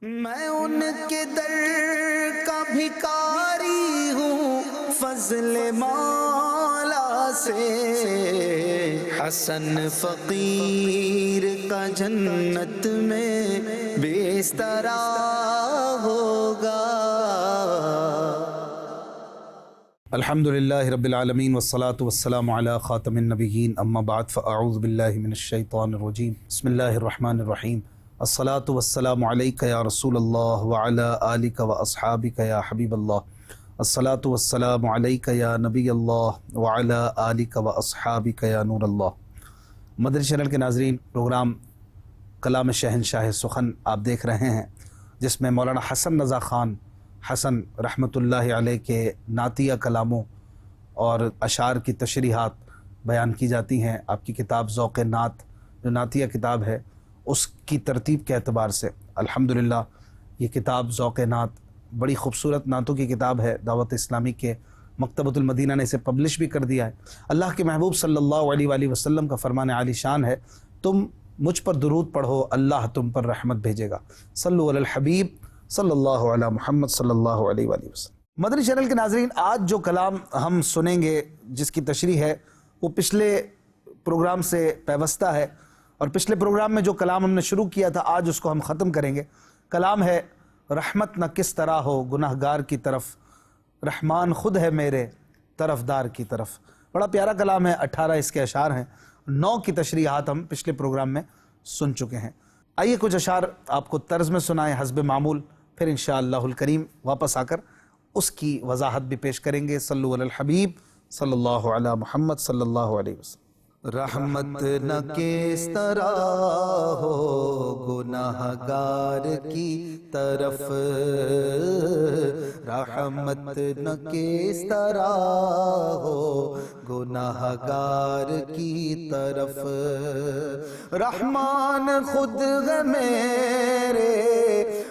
میں ان کے در کا بھکاری ہوں فضل مولا سے، حسن فقیر کا جنت میں بستر ہوگا۔ الحمدللہ رب العالمین والصلاة والسلام علی خاتم النبیین، اما بعد فاعوذ باللہ من الشیطان الرجیم، بسم اللہ الرحمن الرحیم۔ الصلاة والسلام علیک یا رسول اللہ وعلی آلک واصحابک یا حبیب اللہ۔ الصلاة والسلام علیک یا نبی اللہ وعلی آلک واصحابک یا نور اللہ۔ مدنی چینل کے ناظرین، پروگرام کلام شہنشاہ سخن آپ دیکھ رہے ہیں، جس میں مولانا حسن رضا خان حسن رحمۃ اللہ علیہ کے نعتیہ کلاموں اور اشعار کی تشریحات بیان کی جاتی ہیں۔ آپ کی کتاب ذوق نعت جو نعتیہ کتاب ہے، اس کی ترتیب کے اعتبار سے الحمدللہ یہ کتاب ذوق نعت بڑی خوبصورت نعتوں کی کتاب ہے۔ دعوت اسلامی کے مکتبۃ المدینہ نے اسے پبلش بھی کر دیا ہے۔ اللہ کے محبوب صلی اللہ علیہ وآلہ وسلم کا فرمان عالی شان ہے، تم مجھ پر درود پڑھو اللہ تم پر رحمت بھیجے گا۔ صلو علی الحبیب صلی اللہ علی محمد صلی اللہ علیہ وآلہ وسلم۔ مدنی چینل کے ناظرین، آج جو کلام ہم سنیں گے، جس کی تشریح ہے، وہ پچھلے پروگرام سے پیوستہ ہے، اور پچھلے پروگرام میں جو کلام ہم نے شروع کیا تھا آج اس کو ہم ختم کریں گے۔ کلام ہے رحمت نہ کس طرح ہو گناہ گار کی طرف، رحمان خود ہے میرے طرفدار کی طرف۔ بڑا پیارا کلام ہے، 18 اس کے اشعار ہیں، 9 کی تشریحات ہم پچھلے پروگرام میں سن چکے ہیں۔ آئیے کچھ اشعار آپ کو طرز میں سنائیں حسب معمول، پھر انشاءاللہ الکریم واپس آ کر اس کی وضاحت بھی پیش کریں گے۔ صلو علی الحبیب صلی اللہ علی محمد صلی اللہ علیہ وسلم۔ رحمت نہ کس طرح ہو گناہ گار کی طرف، رحمت نہ کس طرح ہو گناہ گار کی طرف، رحمان خود ہے میرے،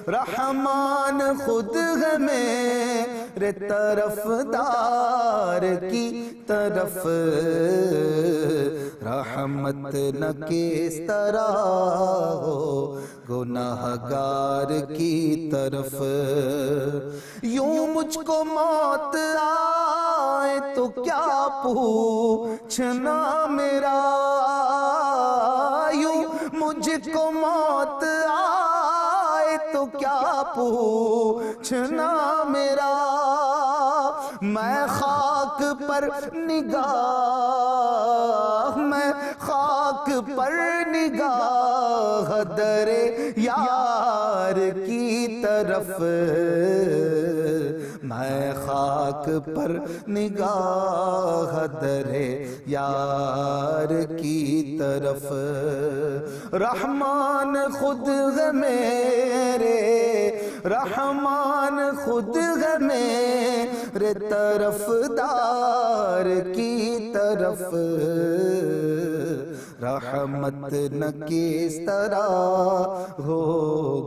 رحمان خود ہے میرے طرفدار کی طرف، رحمت نہ کس طرح ہو گناہ گار کی طرف، یوں مجھ کو موت آئے تو کیا پوچھنا میرا، یوں مجھ کو موت آئے تو کیا پوچھنا میرا، میں خاک پر نگاہ، میں خاک پر نگاہ در یار کی طرف، میں خاک پر نگاہ در یار کی طرف، رحمان خود ہے میرے، رحمان خود ہے میرے طرفدار کی طرف، رحمت نہ کس طرح ہو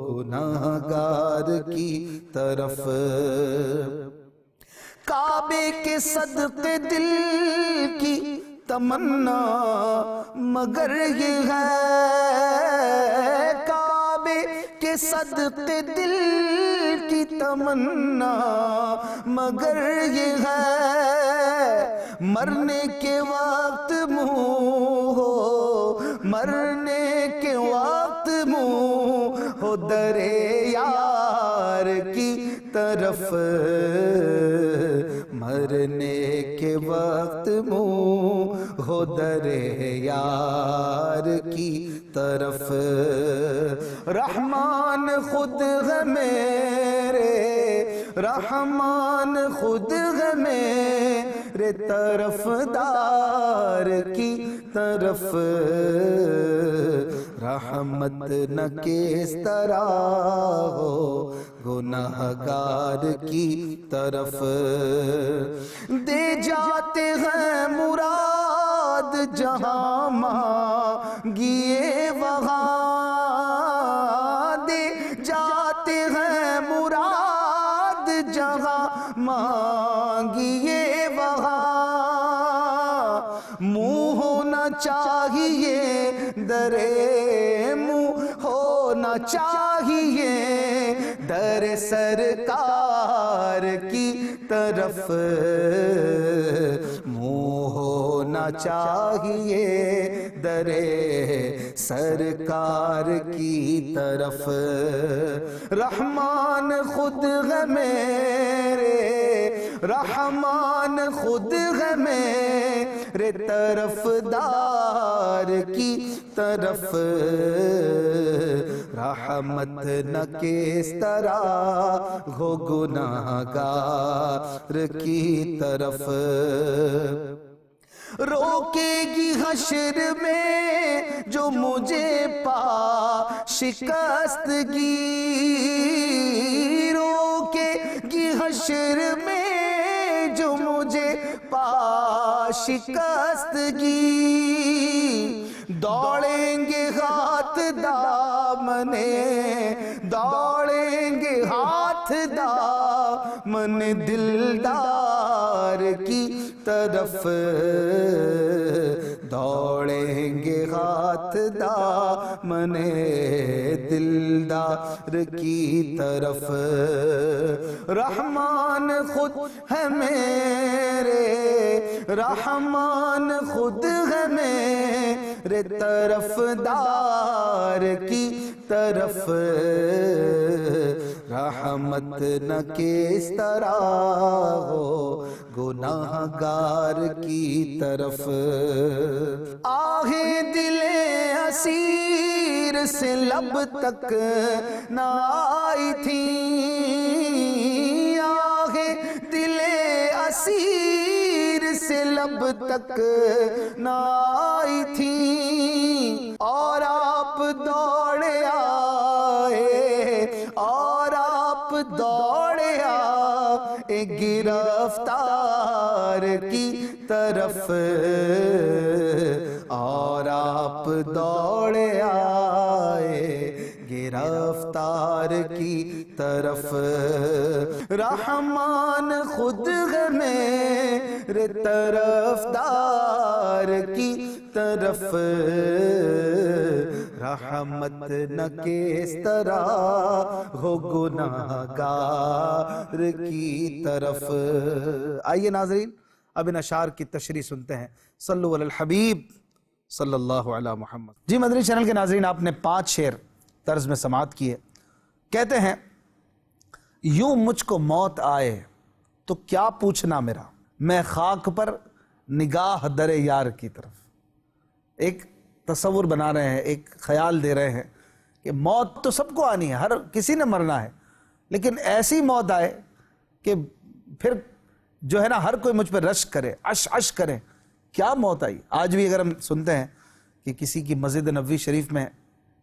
گناہ گار کی طرف، کعبے کے صدقے دل کی تمنا مگر یہ ہے، کعبے کے صدقے دل کی تمنا مگر یہ ہے، مرنے کے وقت منہ ہو، مرنے کے وقت منہ ہو در یار کی طرف، مرنے کے وقت منہ ہو در یار کی طرف، رحمان خود ہے میرے، رحمان خود ہے میرے طرفدار کی طرف، رحمت نہ کس طرح ہو گناہ گار کی طرف، دے جاتے ہیں مراد جہاں مانگیے وہاں، دے جاتے ہیں مراد جہاں مانگیے وہاں، منہ ہونا چاہیے درے منہ ہونا چاہیے در سرکار کی طرف منہ ہونا چاہیے در سرکار کی طرف رحمان خود ہے میرے رحمان خود ہے میرے طرف دار کی طرف رحمت نہ کس طرح ہو گناہگار کی طرف روکے گی حشر میں جو مجھے پا شکستگی روکے گی حشر میں جو مجھے پا شکستگی دوڑیں گے ہاتھ دامنے دوڑیں گے ہاتھ دامن دلدار کی طرف دوڑیں گے ہاتھ دامن دلدار کی طرف رحمان خود ہے میرے رحمان خود ہے میرے طرف دار کی طرف رحمت نہ کس طرح ہو گناہگار کی طرف آہیں دل اسیر سے لب تک نہ آئی تھی آہیں دل اسیر سے لب تک نہ آئی تھی اور آپ دوڑے آئے اور آپ دوڑے آئے گرفتار کی طرف اور آپ دوڑے آئے گرفتار کی طرف رحمان خود ہے میرے طرف دار کی طرف رحمت نہ کس طرح ہو گناہگار کی طرف آئیے ناظرین اب ان اشعار کی تشریح سنتے ہیں صلو علی الحبیب صلی اللہ علی محمد جی مدنی چینل کے ناظرین آپ نے 5 شعر طرز میں سماعت کیے کہتے ہیں یوں مجھ کو موت آئے تو کیا پوچھنا میرا میں خاک پر نگاہ در یار کی طرف ایک تصور بنا رہے ہیں ایک خیال دے رہے ہیں کہ موت تو سب کو آنی ہے ہر کسی نے مرنا ہے لیکن ایسی موت آئے کہ پھر جو ہے نا ہر کوئی مجھ پہ رشک کرے عش کرے کیا موت آئی آج بھی اگر ہم سنتے ہیں کہ کسی کی مسجد نبوی شریف میں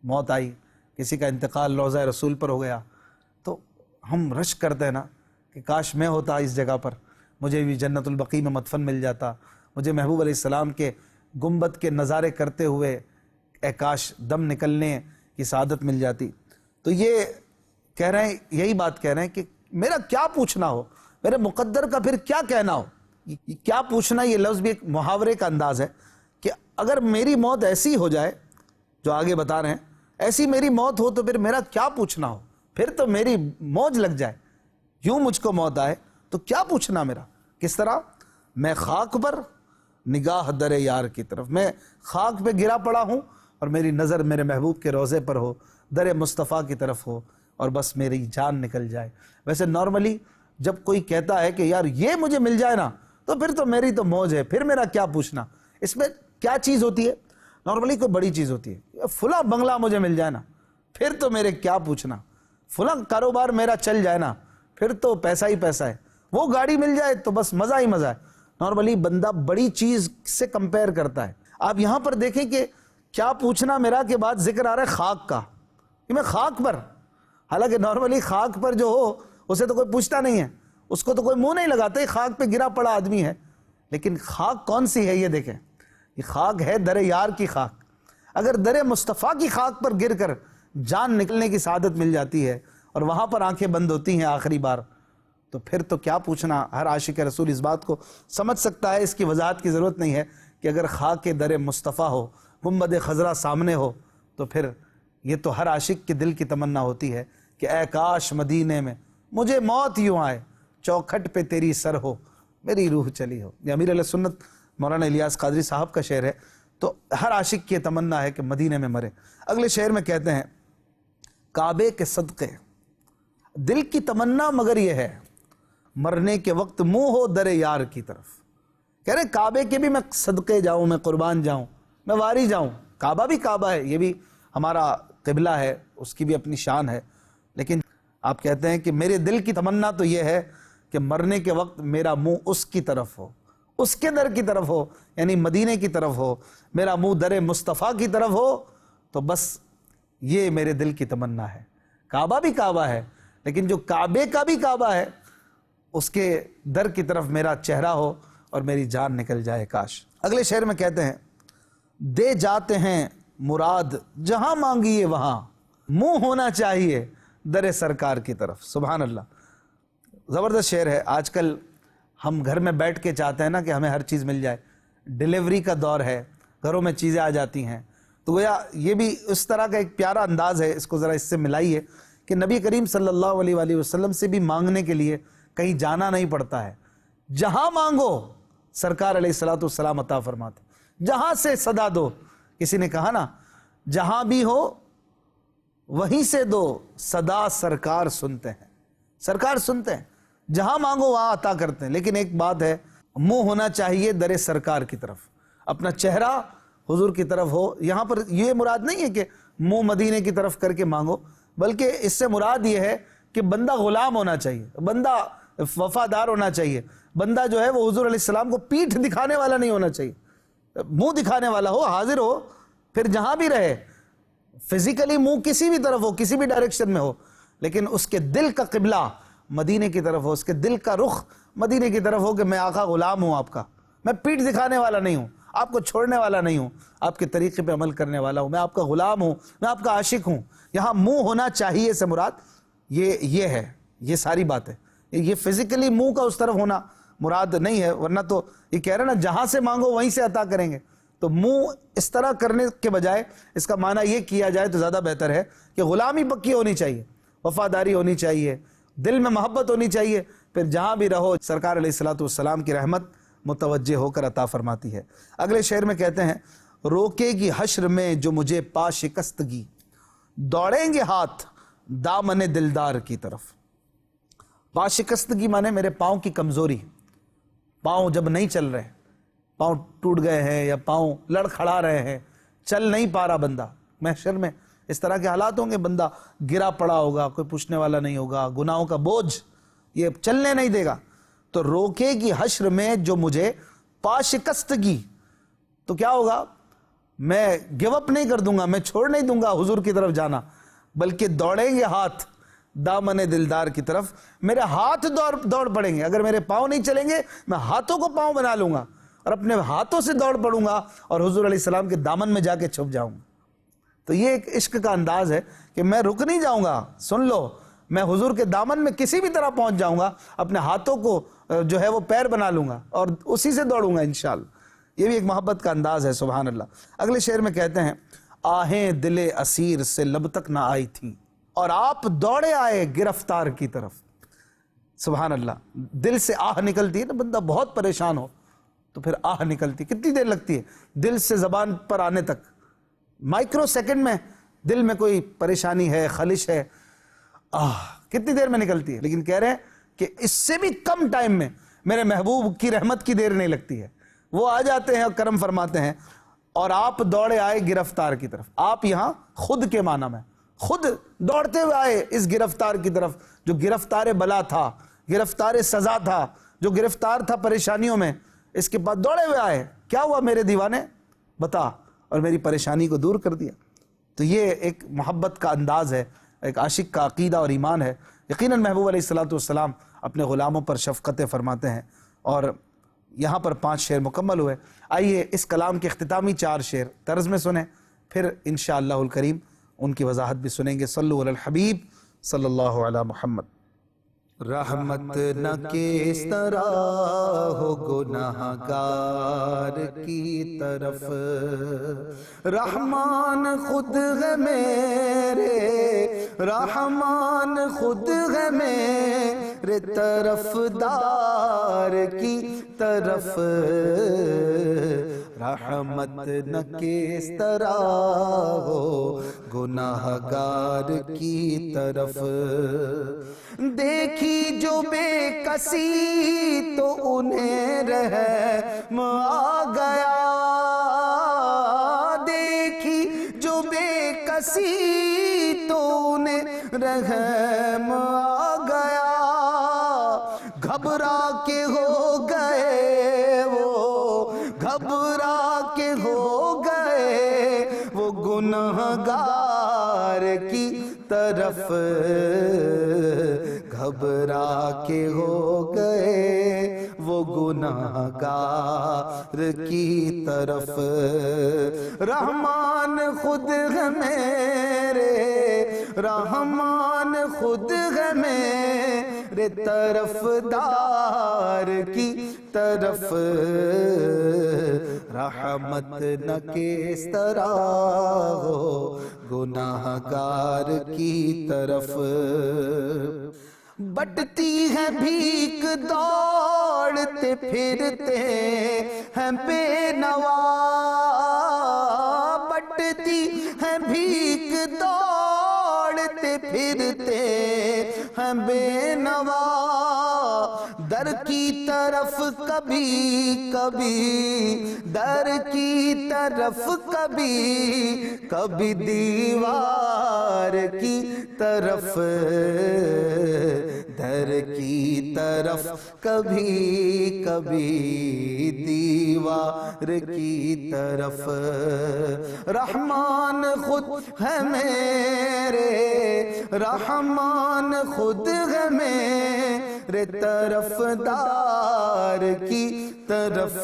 موت آئی کسی کا انتقال روضہ رسول پر ہو گیا تو ہم رشک کرتے ہیں نا کہ کاش میں ہوتا اس جگہ پر مجھے بھی جنت البقیع میں مدفن مل جاتا مجھے محبوب علیہ السلام کے گنبد کے نظارے کرتے ہوئے اے کاش دم نکلنے کی سعادت مل جاتی تو یہ کہہ رہے ہیں یہی بات کہہ رہے ہیں کہ میرا کیا پوچھنا ہو میرے مقدر کا پھر کیا کہنا ہو کیا پوچھنا یہ لفظ بھی ایک محاورے کا انداز ہے کہ اگر میری موت ایسی ہو جائے جو آگے بتا رہے ہیں ایسی میری موت ہو تو پھر میرا کیا پوچھنا ہو پھر تو میری موج لگ جائے یوں مجھ کو موت آئے تو کیا پوچھنا میرا کس طرح میں خاک پر نگاہ در یار کی طرف میں خاک پہ گرا پڑا ہوں اور میری نظر میرے محبوب کے روضے پر ہو در مصطفیٰ کی طرف ہو اور بس میری جان نکل جائے ویسے نارملی جب کوئی کہتا ہے کہ یار یہ مجھے مل جائے نا تو پھر تو میری تو موج ہے پھر میرا کیا پوچھنا اس میں کیا چیز ہوتی ہے نارملی کوئی بڑی چیز ہوتی ہے فلاں بنگلہ مجھے مل جائے نا پھر تو میرے کیا پوچھنا فلاں کاروبار میرا چل جائے نا پھر تو پیسہ ہی پیسہ ہے وہ گاڑی مل جائے تو بس مزہ ہی مزہ ہے نارملی بندہ بڑی چیز سے کمپیئر کرتا ہے آپ یہاں پر دیکھیں کہ کیا پوچھنا میرا کے بعد ذکر آ رہا ہے خاک کا کہ میں خاک پر حالانکہ نارملی خاک پر جو ہو اسے تو کوئی پوچھتا نہیں ہے اس کو تو کوئی منہ نہیں لگاتا خاک پہ گرا پڑا آدمی ہے لیکن خاک کون سی ہے یہ دیکھیں یہ خاک ہے در یار کی خاک اگر در مصطفیٰ کی خاک پر گر کر جان نکلنے کی سعادت مل جاتی ہے اور وہاں پر آنکھیں بند ہوتی ہیں آخری بار تو پھر تو کیا پوچھنا ہر عاشق رسول اس بات کو سمجھ سکتا ہے اس کی وضاحت کی ضرورت نہیں ہے کہ اگر خاک در مصطفیٰ ہو گنبد خضرا سامنے ہو تو پھر یہ تو ہر عاشق کے دل کی تمنا ہوتی ہے کہ اے کاش مدینے میں مجھے موت یوں آئے، چوکھٹ پہ تیری سر ہو میری روح چلی ہو۔ یہ امیر علیہ سنت مولانا الیاس قادری صاحب کا شعر ہے۔ تو ہر عاشق کی تمنا ہے کہ مدینے میں مرے۔ اگلے شعر میں کہتے ہیں کعبے کے صدقے دل کی تمنا مگر یہ ہے، مرنے کے وقت منہ ہو در یار کی طرف۔ کہہ رہے کعبے کے بھی میں صدقے جاؤں، میں قربان جاؤں، میں واری جاؤں۔ کعبہ بھی کعبہ ہے، یہ بھی ہمارا قبلہ ہے، اس کی بھی اپنی شان ہے، لیکن آپ کہتے ہیں کہ میرے دل کی تمنا تو یہ ہے کہ مرنے کے وقت میرا منہ اس کی طرف ہو، اس کے در کی طرف ہو، یعنی مدینے کی طرف ہو، میرا منہ در مصطفیٰ کی طرف ہو۔ تو بس یہ میرے دل کی تمنا ہے۔ کعبہ بھی کعبہ ہے، لیکن جو کعبے کا بھی کعبہ ہے اس کے در کی طرف میرا چہرہ ہو اور میری جان نکل جائے کاش۔ اگلے شعر میں کہتے ہیں دے جاتے ہیں مراد جہاں مانگیے وہاں، منہ ہونا چاہیے در سرکار کی طرف۔ سبحان اللہ، زبردست شعر ہے۔ آج کل ہم گھر میں بیٹھ کے چاہتے ہیں نا کہ ہمیں ہر چیز مل جائے، ڈیلیوری کا دور ہے، گھروں میں چیزیں آ جاتی ہیں، تو گویا یہ بھی اس طرح کا ایک پیارا انداز ہے، اس کو ذرا اس سے ملائیے کہ نبی کریم صلی اللہ علیہ وآلہ وسلم سے بھی مانگنے کے لیے کہیں جانا نہیں پڑتا ہے، جہاں مانگو سرکار علیہ الصلوۃ والسلام عطا فرماتے، جہاں سے صدا دو۔ کسی نے کہا نا جہاں بھی ہو وہیں سے دو صدا سرکار سنتے ہیں، سرکار سنتے ہیں، جہاں مانگو وہاں عطا کرتے ہیں۔ لیکن ایک بات ہے، منہ ہونا چاہیے در سرکار کی طرف، اپنا چہرہ حضور کی طرف ہو۔ یہاں پر یہ مراد نہیں ہے کہ منہ مدینے کی طرف کر کے مانگو، بلکہ اس سے مراد یہ ہے کہ بندہ غلام ہونا چاہیے، بندہ وفادار ہونا چاہیے، بندہ جو ہے وہ حضور علیہ السلام کو پیٹھ دکھانے والا نہیں ہونا چاہیے، منہ دکھانے والا ہو، حاضر ہو، پھر جہاں بھی رہے فزیکلی منہ کسی بھی طرف ہو، کسی بھی ڈائریکشن میں ہو، لیکن اس کے دل کا قبلہ مدینے کی طرف ہو، اس کے دل کا رخ مدینے کی طرف ہو کہ میں آقا غلام ہوں آپ کا، میں پیٹھ دکھانے والا نہیں ہوں، آپ کو چھوڑنے والا نہیں ہوں، آپ کے طریقے پہ عمل کرنے والا ہوں، میں آپ کا غلام ہوں، میں آپ کا عاشق ہوں۔ یہاں منہ ہونا چاہیے سے مراد یہ ہے، یہ ساری بات ہے، یہ فزیکلی منہ کا اس طرف ہونا مراد نہیں ہے، ورنہ تو یہ کہہ رہے ہیں نا جہاں سے مانگو وہیں سے عطا کریں گے۔ تو منہ اس طرح کرنے کے بجائے اس کا معنی یہ کیا جائے تو زیادہ بہتر ہے کہ غلامی پکی ہونی چاہیے، وفاداری ہونی چاہیے، دل میں محبت ہونی چاہیے، پھر جہاں بھی رہو سرکار علیہ الصلوۃ والسلام کی رحمت متوجہ ہو کر عطا فرماتی ہے۔ اگلے شعر میں کہتے ہیں روکے گی حشر میں جو مجھے پا شکستگی، دوڑیں گے ہاتھ دامن دلدار کی طرف۔ پا شکستگی مانے میرے پاؤں کی کمزوری، پاؤں جب نہیں چل رہے، پاؤں ٹوٹ گئے ہیں یا پاؤں لڑکھڑا رہے ہیں، چل نہیں پا رہا بندہ، محشر میں اس طرح کے حالات ہوں گے، بندہ گرا پڑا ہوگا، کوئی پوچھنے والا نہیں ہوگا، گناہوں کا بوجھ یہ چلنے نہیں دے گا۔ تو روکے گی حشر میں جو مجھے پا شکستگی، تو کیا ہوگا؟ میں گیو اپ نہیں کر دوں گا، میں چھوڑ نہیں دوں گا حضور کی طرف جانا، بلکہ دوڑیں گے ہاتھ دامن دلدار کی طرف، میرے ہاتھ دوڑ پڑیں گے۔ اگر میرے پاؤں نہیں چلیں گے میں ہاتھوں کو پاؤں بنا لوں گا اور اپنے ہاتھوں سے دوڑ پڑوں گا اور حضور علیہ السلام کے دامن میں جا کے چھپ جاؤں گا۔ تو یہ ایک عشق کا انداز ہے کہ میں رک نہیں جاؤں گا، سن لو، میں حضور کے دامن میں کسی بھی طرح پہنچ جاؤں گا، اپنے ہاتھوں کو جو ہے وہ پیر بنا لوں گا اور اسی سے دوڑوں گا انشاءاللہ۔ یہ بھی ایک محبت کا انداز ہے، سبحان اللہ۔ اگلے شعر میں کہتے ہیں آہیں دل اسیر سے لب تک نہ آئی تھیں اور آپ دوڑے آئے گرفتار کی طرف۔ سبحان اللہ، دل سے آہ نکلتی ہے نا، بندہ بہت پریشان ہو تو پھر آہ نکلتی، کتنی دیر لگتی ہے دل سے زبان پر آنے تک؟ مائکرو سیکنڈ میں دل میں کوئی پریشانی ہے، خلش ہے، کتنی دیر میں نکلتی ہے۔ لیکن کہہ رہے ہیں کہ اس سے بھی کم ٹائم میں میرے محبوب کی رحمت کی دیر نہیں لگتی ہے، وہ آ جاتے ہیں اور کرم فرماتے ہیں۔ اور آپ دوڑے آئے گرفتار کی طرف، آپ یہاں خود کے معنی میں، خود دوڑتے ہوئے آئے اس گرفتار کی طرف جو گرفتار بلا تھا، گرفتار سزا تھا، جو گرفتار تھا پریشانیوں میں، اس کے بعد دوڑے ہوئے آئے، کیا ہوا میرے دیوانے بتا، اور میری پریشانی کو دور کر دیا۔ تو یہ ایک محبت کا انداز ہے، ایک عاشق کا عقیدہ اور ایمان ہے۔ یقیناً محبوب علیہ الصلوۃ والسلام اپنے غلاموں پر شفقتیں فرماتے ہیں، اور یہاں پر 5 شعر مکمل ہوئے۔ آئیے اس کلام کے اختتامی 4 شعر طرز میں سنیں، پھر انشاءاللہ الکریم ان کی وضاحت بھی سنیں گے۔ صلو علی الحبیب صلی اللہ علی محمد۔ رحمت نہ کس طرح ہو گناہگار کی طرف، رحمان خود ہے میرے، رحمان خود ہے میرے طرف دار کی طرف، رحمت نہ کس طرح ہو گناہگار کی طرف، دیکھی جو بے کسی تو انہیں رحم آ گیا، دیکھی جو بے کسی تو انہیں رحم آ گیا، گھبرا کے ہو گئے وہ، گھبرا کے ہو گئے وہ گنہگار کی طرف، گھبرا کے ہو گئے وہ گنہگار کی طرف، رحمان خود ہے میرے، رحمان خود ہے میرے طرف دار کی طرف، رحمت نہ کس طرح ہو گناہگار کی طرف، بٹتی ہے بھیک دوڑتے پھرتے ہیں بے نوا، بٹتی ہے بھیک دوڑتے پھرتے ہیں بے نوا، در کی طرف کبھی کبھی، در کی طرف کبھی کبھی دیوار کی طرف، در کی طرف کبھی کبھی دیوار کی طرف، رحمان خود ہے میرے، رحمان خود ہے میرے طرف دار کی طرف،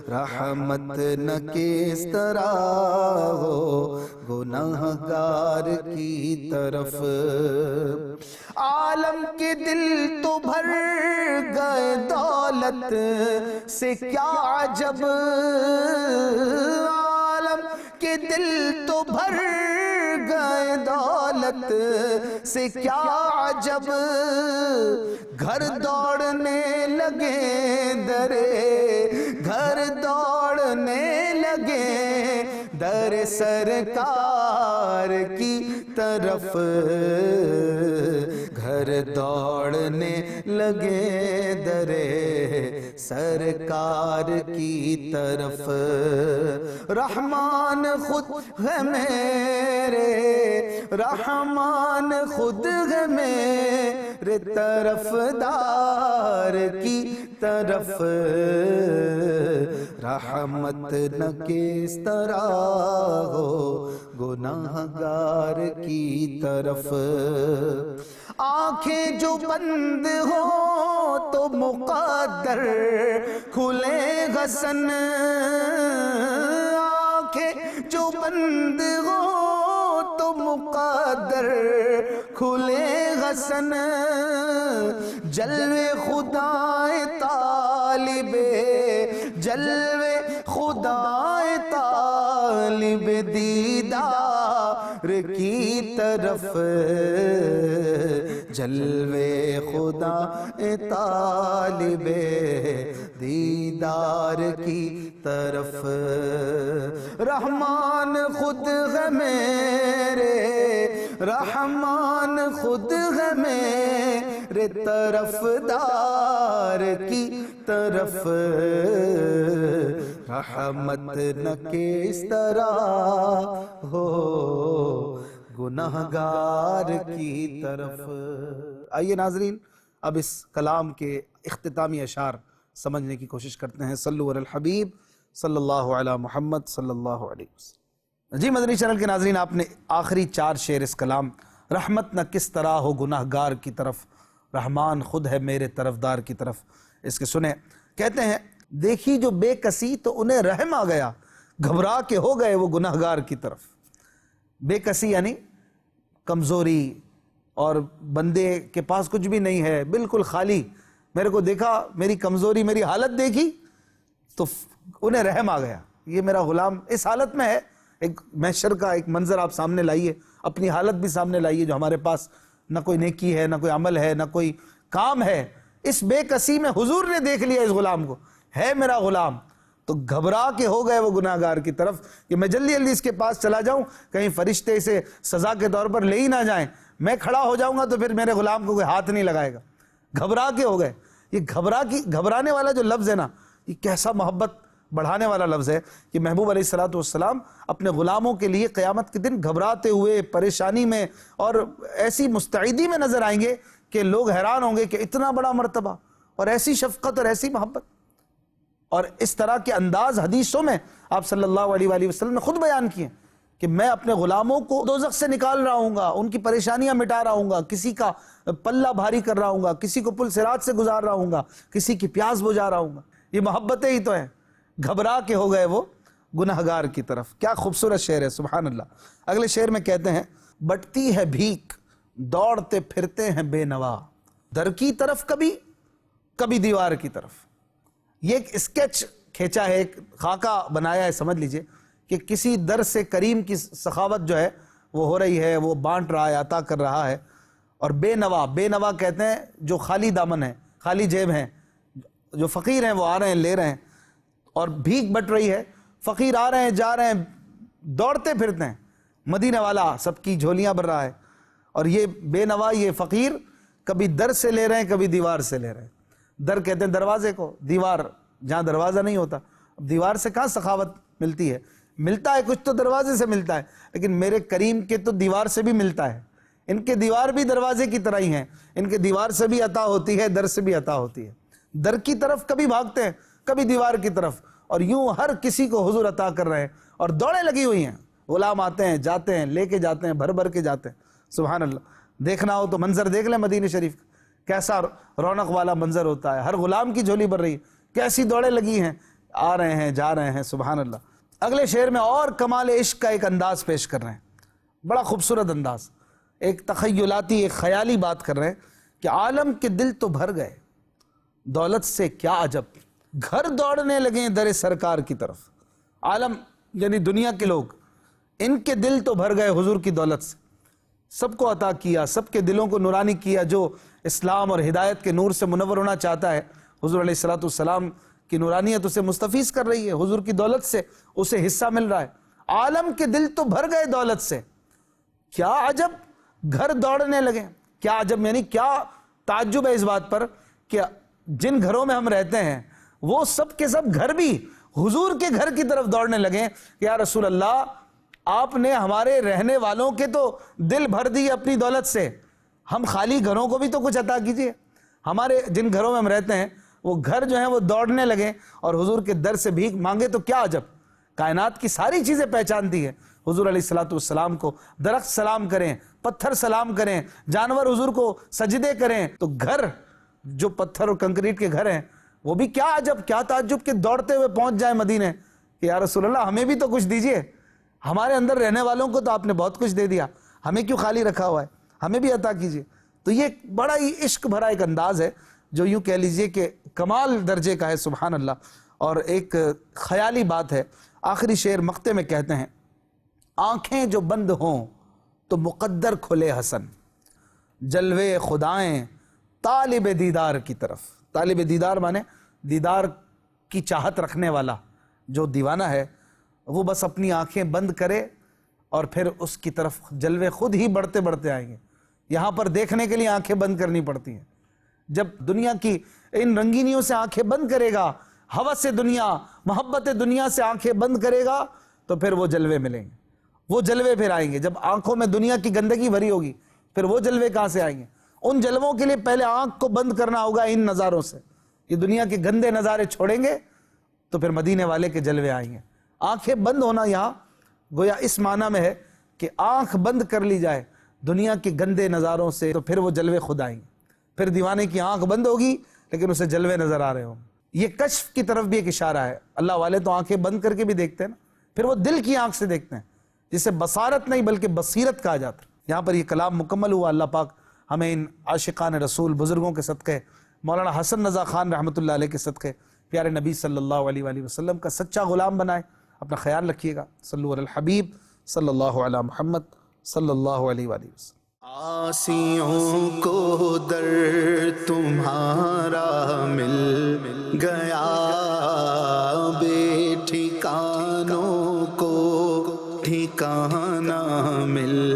رحمت نہ کس طرح ہو گناہگار کی طرف، عالم کے دل تو بھر گئے دولت سے کیا عجب، عالم کے دل تو بھر گئے دولت سے کیا عجب، گھر دوڑنے لگے درے، گھر دوڑنے لگے در سرکار کی طرف، گھر دوڑنے لگے در سرکار کی طرف، رحمان خود ہے میرے، رحمان خود ہے میرے طرف دار کی طرف، رحمت نہ کس طرح ہو گناہگار کی طرف، آنکھیں جو بند ہو تو مقدر کھلے غصن، آنکھیں جو بند ہو تو مقدر کھلے غصن، جلوے خدائے طالب، جلوے خدائے طالب دیدار کی طرف، جلوے خدا طالب دیدار کی طرف، رحمان خود ہے میرے، رحمان خود ہے میرے طرف دار کی طرف، رحمت نہ کس طرح ہو گناہگار کی طرف۔ آئیے ناظرین اب اس کلام کے اختتامی اشعار سمجھنے کی کوشش کرتے ہیں۔ صلو علی الحبیب صلی اللہ علی محمد صلی اللہ علیہ وسلم۔ جی مدنی چینل کے ناظرین، آپ نے آخری 4 شعر اس کلام رحمت نہ کس طرح ہو گناہگار کی طرف، رحمان خود ہے میرے طرفدار کی طرف اس کے سنیں۔ کہتے ہیں دیکھی جو بے کسی تو انہیں رحم آ گیا، گھبرا کے ہو گئے وہ گناہگار کی طرف۔ بے کسی یعنی کمزوری اور بندے کے پاس کچھ بھی نہیں ہے، بالکل خالی، میرے کو دیکھا، میری کمزوری، میری حالت دیکھی تو انہیں رحم آ گیا، یہ میرا غلام اس حالت میں ہے۔ ایک محشر کا ایک منظر آپ سامنے لائیے، اپنی حالت بھی سامنے لائیے، جو ہمارے پاس نہ کوئی نیکی ہے، نہ کوئی عمل ہے، نہ کوئی کام ہے، اس بے کسی میں حضور نے دیکھ لیا اس غلام کو، ہے میرا غلام، تو گھبرا کے ہو گئے وہ گناہگار کی طرف کہ میں جلدی جلدی اس کے پاس چلا جاؤں، کہیں فرشتے اسے سزا کے طور پر لے ہی نہ جائیں، میں کھڑا ہو جاؤں گا تو پھر میرے غلام کو کوئی ہاتھ نہیں لگائے گا، گھبرا کے ہو گئے۔ یہ گھبرانے والا جو لفظ ہے نا، یہ کیسا محبت بڑھانے والا لفظ ہے کہ محبوب علیہ الصلوۃ والسلام اپنے غلاموں کے لیے قیامت کے دن گھبراتے ہوئے، پریشانی میں اور ایسی مستعدی میں نظر آئیں گے کہ لوگ حیران ہوں گے کہ اتنا بڑا مرتبہ اور ایسی شفقت اور ایسی محبت، اور اس طرح کے انداز حدیثوں میں آپ صلی اللہ علیہ وآلہ وسلم نے خود بیان کیے کہ میں اپنے غلاموں کو دوزخ سے نکال رہا ہوں گا، ان کی پریشانیاں مٹا رہا ہوں گا، کسی کا پلہ بھاری کر رہا ہوں گا، کسی کو پل صراط سے گزار رہا ہوں گا، کسی کی پیاس بجھا رہا ہوں گا۔ یہ محبتیں ہی تو ہیں۔ گھبرا کے ہو گئے وہ گناہگار کی طرف۔ کیا خوبصورت شعر ہے، سبحان اللہ۔ اگلے شعر میں کہتے ہیں، بٹتی ہے بھیک دوڑتے پھرتے ہیں بے نوا، در کی طرف کبھی کبھی دیوار کی طرف۔ یہ ایک اسکیچ کھینچا ہے، ایک خاکہ بنایا ہے، سمجھ لیجئے کہ کسی در سے کریم کی سخاوت جو ہے وہ ہو رہی ہے، وہ بانٹ رہا ہے، عطا کر رہا ہے، اور بے نوا کہتے ہیں جو خالی دامن ہے، خالی جیب ہیں، جو فقیر ہیں وہ آ رہے ہیں، لے رہے ہیں، اور بھیک بٹ رہی ہے، فقیر آ رہے ہیں، جا رہے ہیں، دوڑتے پھرتے ہیں، مدینے والا سب کی جھولیاں بھر رہا ہے، اور یہ بے نوا، یہ فقیر کبھی در سے لے رہے ہیں، کبھی دیوار سے لے رہے ہیں۔ در کہتے ہیں دروازے کو، دیوار جہاں دروازہ نہیں ہوتا۔ اب دیوار سے کہاں سخاوت ملتی ہے؟ ملتا ہے کچھ تو دروازے سے ملتا ہے، لیکن میرے کریم کے تو دیوار سے بھی ملتا ہے، ان کے دیوار بھی دروازے کی طرح ہی ہیں، ان کے دیوار سے بھی عطا ہوتی ہے، در سے بھی عطا ہوتی ہے۔ در کی طرف کبھی بھاگتے ہیں، کبھی دیوار کی طرف، اور یوں ہر کسی کو حضور عطا کر رہے ہیں، اور دوڑیں لگی ہوئی ہیں، غلام آتے ہیں، جاتے ہیں، لے کے جاتے ہیں، بھر بھر کے جاتے ہیں۔ سبحان اللہ۔ دیکھنا ہو تو منظر دیکھ لیں مدینہ شریف کا، کیسا رونق والا منظر ہوتا ہے، ہر غلام کی جھولی بھر رہی ہے، کیسی دوڑیں لگی ہیں، آ رہے ہیں، جا رہے ہیں، سبحان اللہ۔ اگلے شعر میں اور کمال عشق کا ایک انداز پیش کر رہے ہیں، بڑا خوبصورت انداز، ایک تخیلاتی، ایک خیالی بات کر رہے ہیں کہ عالم کے دل تو بھر گئے دولت سے کیا عجب، گھر دوڑنے لگے در سرکار کی طرف۔ عالم یعنی دنیا کے لوگ، ان کے دل تو بھر گئے حضور کی دولت سے، سب کو عطا کیا، سب کے دلوں کو نورانی کیا، جو اسلام اور ہدایت کے نور سے منور ہونا چاہتا ہے، حضور علیہ الصلوۃ والسلام کی نورانیت اسے مستفیض کر رہی ہے، حضور کی دولت سے اسے حصہ مل رہا ہے۔ عالم کے دل تو بھر گئے دولت سے، کیا عجب گھر دوڑنے لگے۔ کیا عجب یعنی کیا تعجب ہے اس بات پر کہ جن گھروں میں ہم رہتے ہیں وہ سب کے سب گھر بھی حضور کے گھر کی طرف دوڑنے لگے کہ یا رسول اللہ، آپ نے ہمارے رہنے والوں کے تو دل بھر دیے اپنی دولت سے، ہم خالی گھروں کو بھی تو کچھ عطا کیجئے۔ ہمارے جن گھروں میں ہم رہتے ہیں وہ گھر جو ہیں وہ دوڑنے لگے اور حضور کے در سے بھیک مانگے، تو کیا عجب۔ کائنات کی ساری چیزیں پہچانتی ہیں حضور علیہ الصلوۃ والسلام کو، درخت سلام کریں، پتھر سلام کریں، جانور حضور کو سجدے کریں، تو گھر جو پتھر اور کنکریٹ کے گھر ہیں وہ بھی کیا عجب، کیا تعجب کہ دوڑتے ہوئے پہنچ جائیں مدینے کہ یا رسول اللہ ہمیں بھی تو کچھ دیجئے، ہمارے اندر رہنے والوں کو تو آپ نے بہت کچھ دے دیا، ہمیں کیوں خالی رکھا ہوا ہے، ہمیں بھی عطا کیجئے۔ تو یہ بڑا ہی عشق بھرا ایک انداز ہے جو یوں کہہ لیجئے کہ کمال درجے کا ہے، سبحان اللہ، اور ایک خیالی بات ہے۔ آخری شعر مقطع میں کہتے ہیں، آنکھیں جو بند ہوں تو مقدر کھلے حسن، جلوے خدائیں طالب دیدار کی طرف۔ طالب دیدار مانے دیدار کی چاہت رکھنے والا، جو دیوانہ ہے وہ بس اپنی آنکھیں بند کرے اور پھر اس کی طرف جلوے خود ہی بڑھتے بڑھتے آئیں گے۔ یہاں پر دیکھنے کے لیے آنکھیں بند کرنی پڑتی ہیں، جب دنیا کی ان رنگینیوں سے آنکھیں بند کرے گا، ہوس دنیا، محبت دنیا سے آنکھیں بند کرے گا، تو پھر وہ جلوے ملیں گے، وہ جلوے پھر آئیں گے۔ جب آنکھوں میں دنیا کی گندگی بھری ہوگی پھر وہ جلوے کہاں سے آئیں گے؟ ان جلووں کے لیے پہلے آنکھ کو بند کرنا ہوگا ان نظاروں سے۔ یہ دنیا کے گندے نظارے چھوڑیں گے تو پھر مدینے والے کے جلوے آئیں گے۔ آنکھیں بند ہونا یہاں گویا اس معنی میں ہے کہ آنکھ بند کر لی جائے دنیا کے گندے نظاروں سے، تو پھر وہ جلوے خود آئیں گے۔ پھر دیوانے کی آنکھ بند ہوگی لیکن اسے جلوے نظر آ رہے ہوں۔ یہ کشف کی طرف بھی ایک اشارہ ہے۔ اللہ والے تو آنکھیں بند کر کے بھی دیکھتے ہیں نا، پھر وہ دل کی آنکھ سے دیکھتے ہیں، جسے بصارت نہیں بلکہ بصیرت کہا جاتا ہے۔ یہاں پر یہ کلام مکمل ہوا۔ اللہ پاک ہمیں ان عاشقان رسول بزرگوں کے صدقے، مولانا حسن رضا خان رحمۃ اللہ علیہ کے صدقے پیارے نبی صلی اللہ علیہ وآلہ وسلم کا سچا غلام بنائے۔ اپنا خیال رکھیے گا۔ صلو علی الحبیب صلی اللہ علی محمد صلی اللہ علیہ وآلہ وسلم۔ آسیوں کو در تمہارا مل گیا، بے ٹھکانوں کو ٹھکانہ مل